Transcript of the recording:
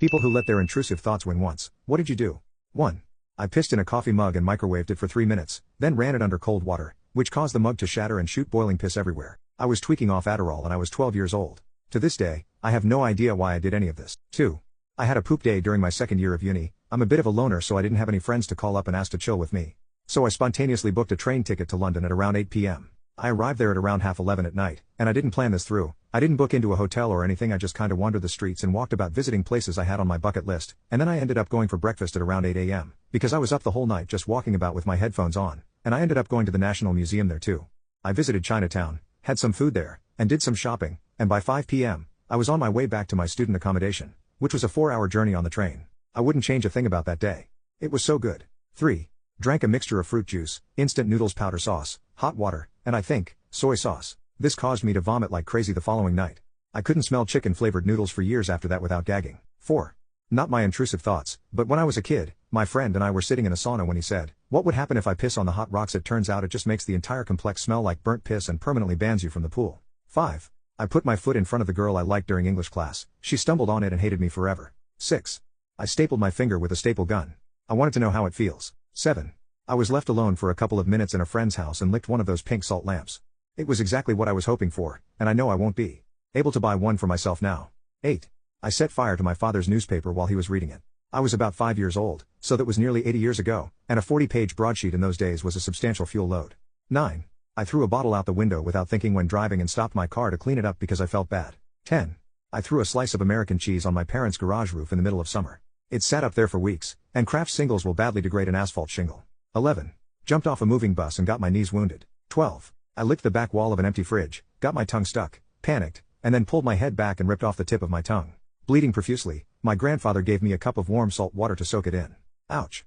People who let their intrusive thoughts win once. What did you do? 1. I pissed in a coffee mug and microwaved it for 3 minutes, then ran it under cold water, which caused the mug to shatter and shoot boiling piss everywhere. I was tweaking off Adderall and I was 12 years old. To this day, I have no idea why I did any of this. 2. I had a poop day during my second year of uni. I'm a bit of a loner, so I didn't have any friends to call up and ask to chill with me. So I spontaneously booked a train ticket to London at around 8 p.m. I arrived there at around 11:30 at night, and I didn't plan this through. I didn't book into a hotel or anything, I just kinda wandered the streets and walked about visiting places I had on my bucket list, and then I ended up going for breakfast at around 8 a.m. because I was up the whole night just walking about with my headphones on, and I ended up going to the National Museum there too. I visited Chinatown, had some food there, and did some shopping, and by 5 p.m., I was on my way back to my student accommodation, which was a 4-hour journey on the train. I wouldn't change a thing about that day. It was so good. 3. Drank a mixture of fruit juice, instant noodles, powder sauce, hot water, and I think, soy sauce. This caused me to vomit like crazy the following night. I couldn't smell chicken-flavored noodles for years after that without gagging. 4. Not my intrusive thoughts, but when I was a kid, my friend and I were sitting in a sauna when he said, "What would happen if I piss on the hot rocks?" It turns out it just makes the entire complex smell like burnt piss and permanently bans you from the pool. 5. I put my foot in front of the girl I liked during English class. She stumbled on it and hated me forever. 6. I stapled my finger with a staple gun. I wanted to know how it feels. 7. I was left alone for a couple of minutes in a friend's house and licked one of those pink salt lamps. It was exactly what I was hoping for, and I know I won't be able to buy one for myself now. 8. I set fire to my father's newspaper while he was reading it. I was about 5 years old, so that was nearly 80 years ago, and a 40-page broadsheet in those days was a substantial fuel load. 9. I threw a bottle out the window without thinking when driving and stopped my car to clean it up because I felt bad. 10. I threw a slice of American cheese on my parents' garage roof in the middle of summer. It sat up there for weeks, and Kraft singles will badly degrade an asphalt shingle. 11. Jumped off a moving bus and got my knees wounded. 12. I licked the back wall of an empty fridge, got my tongue stuck, panicked, and then pulled my head back and ripped off the tip of my tongue. Bleeding profusely, my grandfather gave me a cup of warm salt water to soak it in. Ouch.